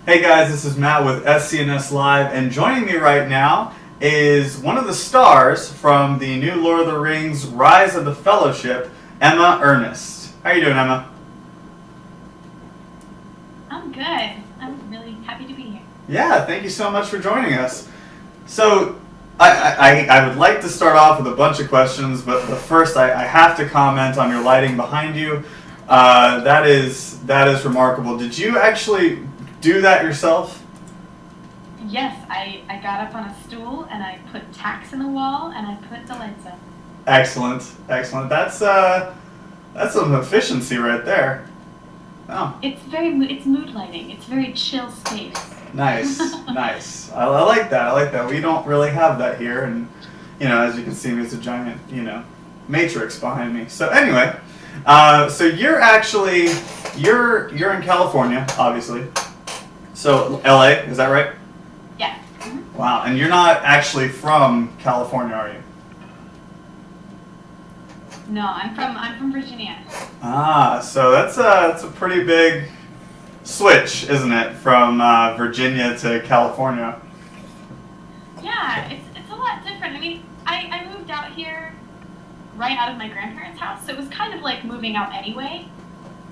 Hey guys, this is Matt with SCNS Live, and joining me right now is one of the stars from the new Lord of the Rings Rise of the Fellowship, Emma Earnest. How are you doing, Emma? I'm good. I'm really happy to be here. Yeah, thank you so much for joining us. So, I would like to start off with a bunch of questions, but first I have to comment on your lighting behind you. That is remarkable. Did you actually do that yourself? Yes, I got up on a stool and I put tacks in the wall and I put the lights up. Excellent, excellent. That's some efficiency right there. Oh, It's mood lighting. It's very chill space. nice, nice. I like that. I like that. We don't really have that here, and as you can see, there's a giant, matrix behind me. So anyway, so you're in California, obviously. So LA, is that right? Yeah. Mm-hmm. Wow, and you're not actually from California, are you? No, I'm from Virginia. Ah, so that's a pretty big switch, isn't it, from Virginia to California? Yeah, it's a lot different. I mean, I moved out here right out of my grandparents' house, so it was kind of like moving out anyway.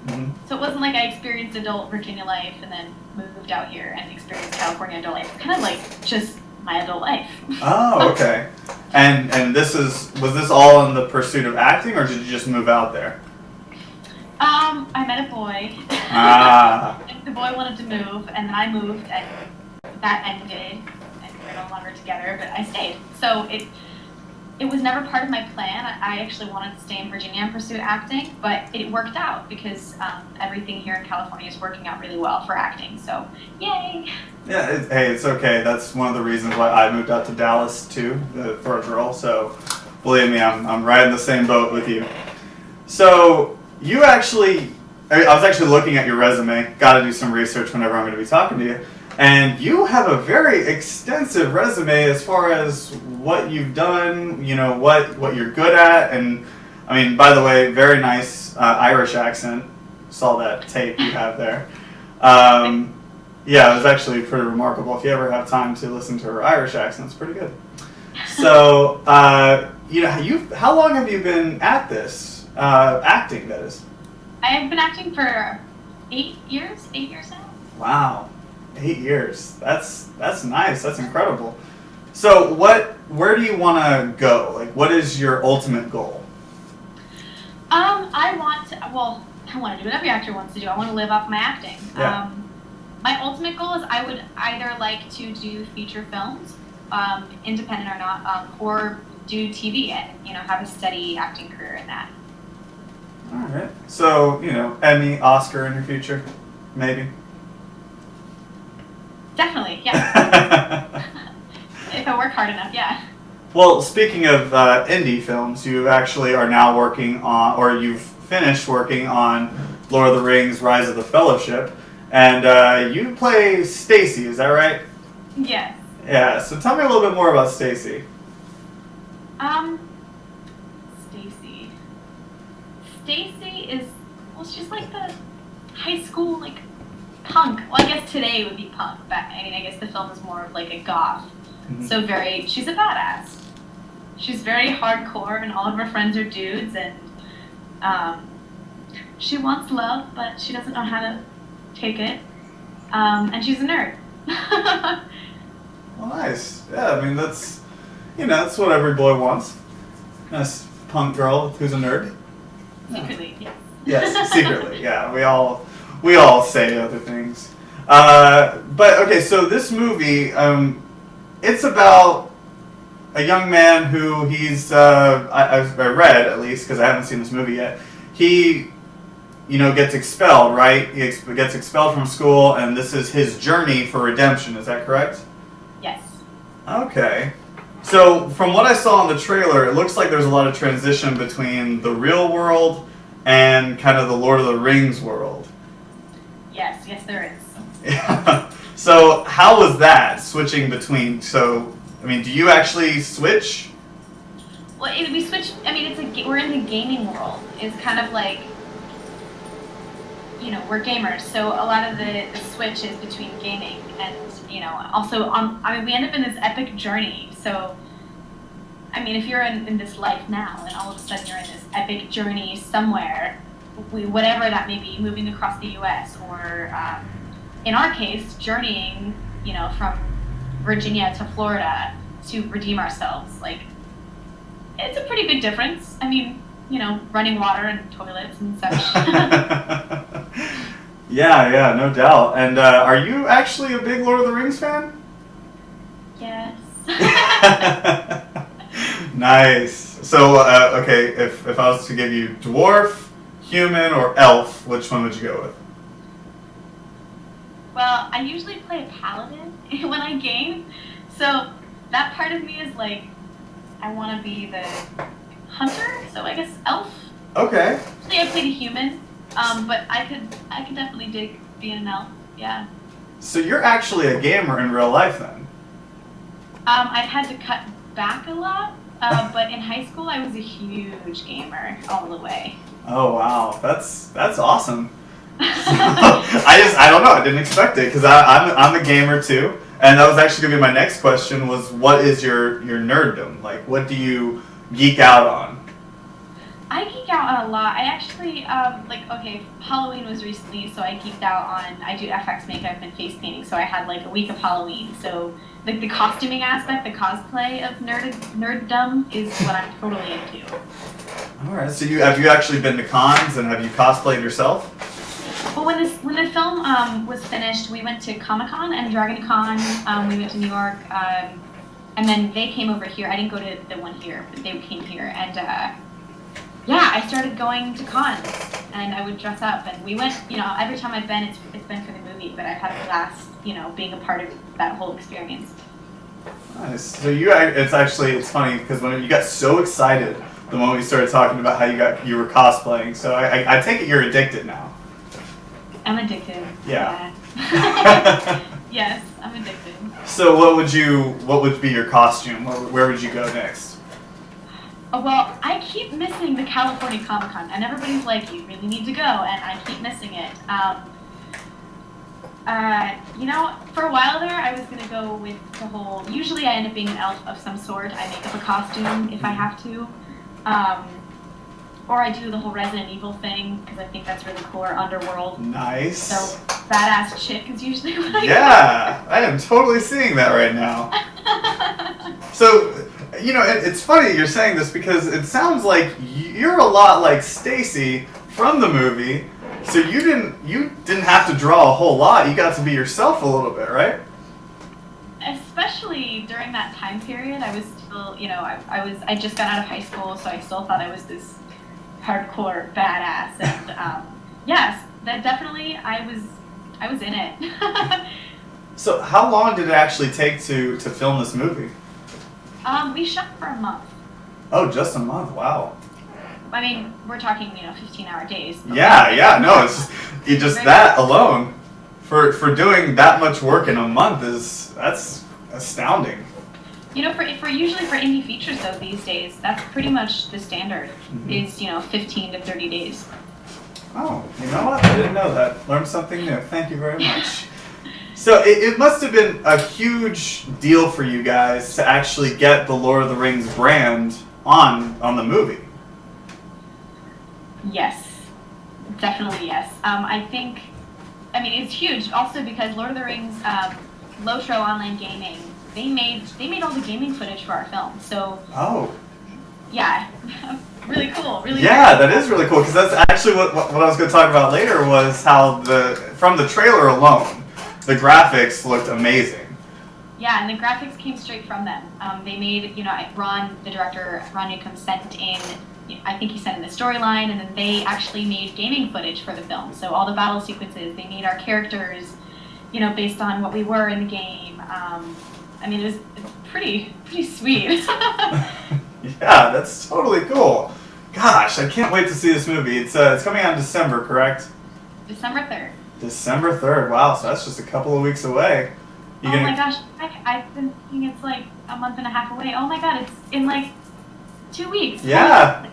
Hmm. So it wasn't like I experienced adult Virginia life and then moved out here and experienced California adult life. It's kind of like just my adult life. Oh, okay. And was this all in the pursuit of acting, or did you just move out there? I met a boy. Ah, The boy wanted to move, and then I moved, and that ended, and we're no longer together. But I stayed. So it was never part of my plan. I actually wanted to stay in Virginia and pursue acting, but it worked out because everything here in California is working out really well for acting. So yay! yeah. Hey, it's okay. That's one of the reasons why I moved out to Dallas too, for a girl. So believe me, I'm right in the same boat with you. So you actually, I was actually looking at your resume. Got to do some research whenever I'm going to be talking to you. And you have a very extensive resume as far as what you've done, what you're good at. And I mean, by the way, very nice Irish accent. Saw that tape you have there. Yeah, it was actually pretty remarkable. If you ever have time to listen to her Irish accent, it's pretty good. So, how long have you been at this? Acting, that is. I have been acting for 8 years. 8 years now. Wow, 8 years. That's nice. That's incredible. So, where do you want to go? Like, what is your ultimate goal? I want to do what every actor wants to do. I want to live off my acting. Yeah. My ultimate goal is I would either like to do feature films, independent or not, or do TV and have a steady acting career in that. All right. So, Emmy, Oscar in your future, maybe. Definitely, yeah. If I work hard enough, yeah. Well, speaking of indie films, you actually are now working on, or you've finished working on Lord of the Rings: Rise of the Fellowship, and you play Stacy. Is that right? Yes. Yeah. So tell me a little bit more about Stacy. Um, Stacy. Stacy is, well, she's like the high school, like, punk. Well, I guess today would be punk, but I mean, I guess the film is more of like a goth. Mhm. So she's a badass. She's very hardcore, and all of her friends are dudes, and she wants love, but she doesn't know how to take it. And she's a nerd. Well, nice. Yeah. I mean, that's what every boy wants. Nice punk girl who's a nerd. Secretly, yes. Yes, secretly. Yeah, we all say other things. But okay, so this movie, it's about a young man who I read at least because I haven't seen this movie yet. He, gets expelled, right? He gets expelled from school, and this is his journey for redemption. Is that correct? Yes. Okay. So from what I saw in the trailer, it looks like there's a lot of transition between the real world and kind of the Lord of the Rings world. Yes, there is. Yeah. So how was that switching between? So I mean, do you actually switch? Well, we switch. I mean, we're in the gaming world. It's kind of like we're gamers, so a lot of the switch is between gaming and, also I mean, we end up in this epic journey. So, I mean, if you're in this life now and all of a sudden you're in this epic journey somewhere, whatever that may be, moving across the U.S. or, in our case, journeying, from Virginia to Florida to redeem ourselves, like, it's a pretty big difference. I mean, running water and toilets and such. Yeah, no doubt. And are you actually a big Lord of the Rings fan? Yes. Nice. So, okay, if I was to give you dwarf, human, or elf, which one would you go with? Well, I usually play a paladin when I game, so that part of me is like, I want to be the hunter, so I guess elf. Okay. Usually I played a human, but I could definitely dig being an elf. Yeah. So you're actually a gamer in real life then? I've had to cut back a lot, but in high school I was a huge gamer all the way. Oh wow, that's awesome. I don't know. I didn't expect it because I'm a gamer too, and that was actually gonna be my next question. Was what is your nerddom? Like, what do you geek out on? I geek out on a lot. I actually okay, Halloween was recently, so I geeked out on. I do FX makeup and face painting, so I had like a week of Halloween. So like the costuming aspect, the cosplay of nerddom is what I'm totally into. All right. So have you actually been to cons and have you cosplayed yourself? Well, when the film was finished, we went to Comic-Con and Dragon Con. We went to New York, and then they came over here. I didn't go to the one here, but they came here, and I started going to cons, and I would dress up, and we went. Every time I've been, it's been for the movie, but I've had a blast, being a part of that whole experience. Nice. So it's funny because when you got so excited the moment you started talking about how you were cosplaying. So I take it you're addicted now. I'm addicted. Yeah. Yes, I'm addicted. So what would be your costume? Where would you go next? Oh, well, I keep missing the California Comic-Con, and everybody's like, you really need to go, and I keep missing it. For a while there, I was going to go with the whole, usually I end up being an elf of some sort. I make up a costume if I have to. Or I do the whole Resident Evil thing, because I think that's really cool, or Underworld. Nice. So, badass chick is usually what I Yeah, I am totally seeing that right now. So, it's funny you're saying this because it sounds like you're a lot like Stacy from the movie. So you didn't have to draw a whole lot. You got to be yourself a little bit, right? Especially during that time period, I was still, I just got out of high school, so I still thought I was this hardcore badass, and yes, that definitely I was in it. So how long did it actually take to film this movie? We shot for a month. Oh, just a month. Wow. I mean, we're talking 15-hour days. Yeah, no, it's just that alone for doing that much work in a month that's astounding. Usually for indie features though these days, that's pretty much the standard. Is 15 to 30 days. Oh, you know what? I didn't know that. Learned something new. Thank you very much. So it must have been a huge deal for you guys to actually get the Lord of the Rings brand on the movie. Yes, definitely yes. It's huge also because Lord of the Rings, Lotro Online Gaming, they made all the gaming footage for our film. So yeah, really cool. Really yeah, cool. That is really cool because that's actually what I was going to talk about later was how from the trailer alone, the graphics looked amazing. Yeah, and the graphics came straight from them. They made, Ron, the director, Ron Newcomb sent in, I think he sent in the storyline, and then they actually made gaming footage for the film. So all the battle sequences, they made our characters, based on what we were in the game. It was pretty sweet. Yeah, that's totally cool. Gosh, I can't wait to see this movie. It's coming out in December, correct? December 3rd. December 3rd. Wow, so that's just a couple of weeks away. My gosh, I've been thinking it's like a month and a half away. Oh my god, it's in like 2 weeks. Yeah,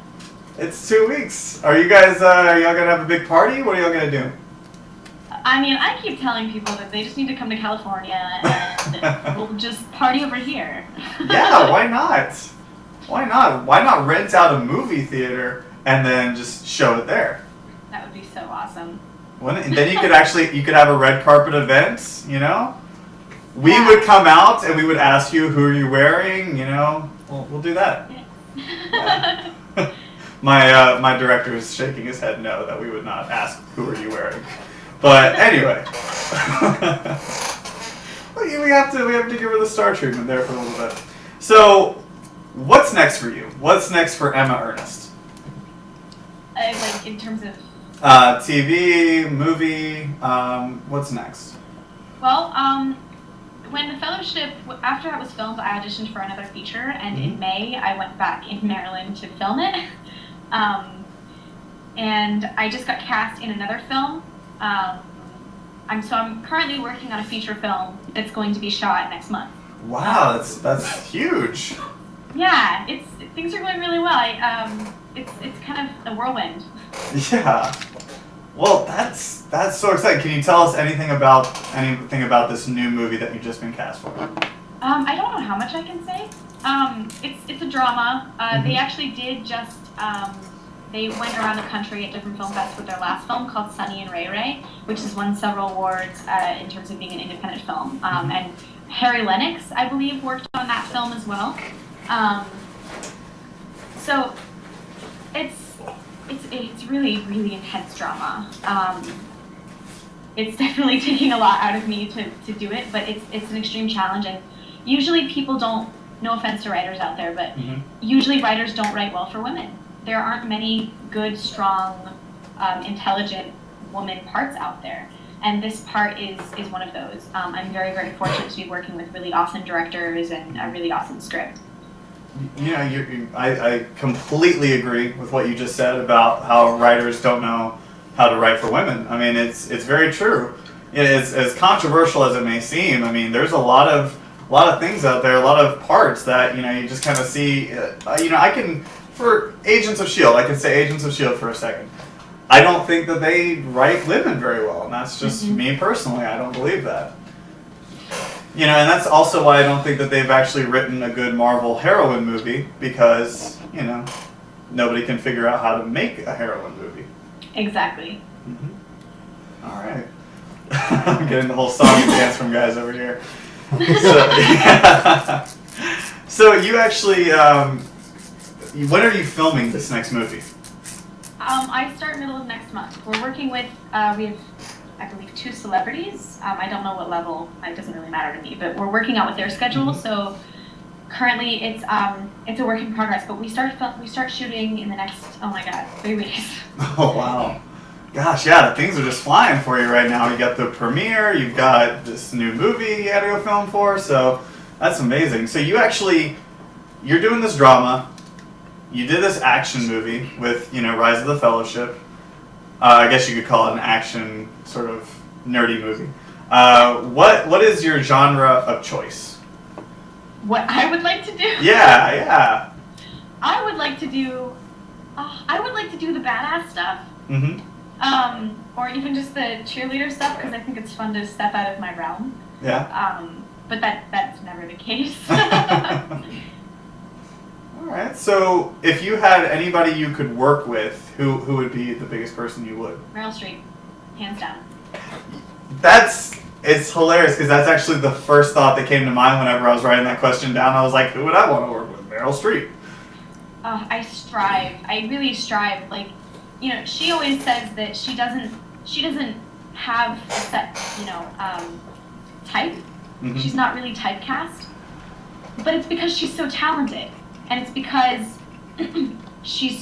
it's 2 weeks. Are you guys, are y'all gonna have a big party? What are y'all gonna do? I mean, I keep telling people that they just need to come to California and we'll just party over here. Yeah, why not? Why not? Why not rent out a movie theater and then just show it there? That would be so awesome. And then you could have a red carpet event, you know? We would come out and we would ask you, who are you wearing, you know? We'll do that. Yeah. My director is shaking his head no, that we would not ask, who are you wearing? But anyway. we have to give her the star treatment there for a little bit. So, what's next for you? What's next for Emma Earnest? Like in terms of TV, movie, what's next? Well, when the fellowship, after it was filmed, I auditioned for another feature, and in May I went back in Maryland to film it. And I just got cast in another film. I'm currently working on a feature film that's going to be shot next month. Wow, that's huge. Yeah, things are going really well. It's kind of a whirlwind. Yeah. Well, that's so exciting. Can you tell us anything about this new movie that you've just been cast for? I don't know how much I can say. It's a drama. They actually did just they went around the country at different film fests with their last film called Sunny and Ray Ray, which has won several awards in terms of being an independent film. And Harry Lennox, I believe, worked on that film as well. So it's really, really intense drama. It's definitely taking a lot out of me to do it, but it's an extreme challenge. And usually people don't, no offense to writers out there, but usually writers don't write well for women. There aren't many good, strong, intelligent woman parts out there. And this part is one of those. I'm very, very fortunate to be working with really awesome directors and a really awesome script. You know, I completely agree with what you just said about how writers don't know how to write for women. I mean, it's very true. It's as controversial as it may seem. I mean, there's a lot of things out there, a lot of parts that you just kind of see. I can, for Agents of S.H.I.E.L.D., I can say Agents of S.H.I.E.L.D. for a second. I don't think that they write women very well, and that's just me personally. I don't believe that. And that's also why I don't think that they've actually written a good Marvel heroine movie, because, nobody can figure out how to make a heroine movie. Exactly. All right. I'm getting the whole song and dance from guys over here. So you actually, when are you filming this next movie? I start middle of next month. We're working with, we have, I believe, 2 celebrities. I don't know what level, it doesn't really matter to me, but we're working out with their schedule. So currently it's a work in progress, but we start shooting in the next, 3 weeks. Oh, wow. Gosh, yeah, things are just flying for you right now. You got the premiere, you've got this new movie you had to go film for, so that's amazing. So you're doing this drama. You did this action movie with, Rise of the Fellowship. I guess you could call it an action sort of nerdy movie. What is your genre of choice? What I would like to do? Yeah. I would like to do the badass stuff. Or even just the cheerleader stuff, because I think it's fun to step out of my realm. Yeah. But that's never the case. Alright, so if you had anybody you could work with, who would be the biggest person you would? Meryl Streep, hands down. It's hilarious, because that's actually the first thought that came to mind whenever I was writing that question down. I was like, who would I want to work with? Meryl Streep. I really strive. Like, she always says that she doesn't have a set, type. She's not really typecast. But it's because she's so talented. And it's because she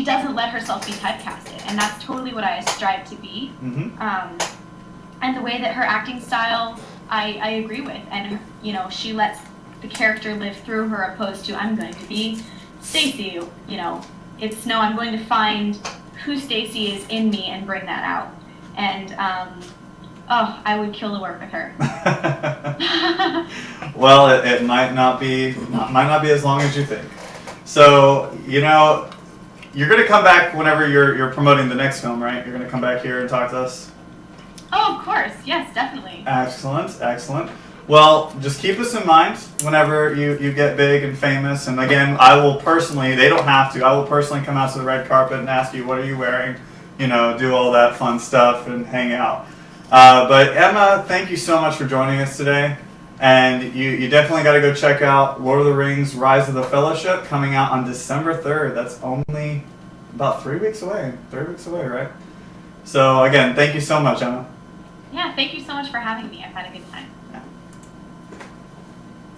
doesn't let herself be typecasted. And that's totally what I strive to be. And the way that her acting style, I agree with. And, she lets the character live through her, opposed to, I'm going to be Stacy, It's, no, I'm going to find who Stacy is in me and bring that out. And, I would kill to work with her. Well, it might not be as long as you think. So, you're going to come back whenever you're promoting the next film, right? You're going to come back here and talk to us? Oh, of course. Yes, definitely. Excellent, excellent. Well, just keep this in mind whenever you get big and famous. And again, I will personally, they don't have to, I will personally come out to the red carpet and ask you, what are you wearing? You know, do all that fun stuff and hang out. But Emma, thank you so much for joining us today. And you definitely got to go check out Lord of the Rings Rise of the Fellowship, coming out on December 3rd. That's only about 3 weeks away. 3 weeks away, right? So again, thank you so much, Emma. Yeah, thank you so much for having me. I've had a good time.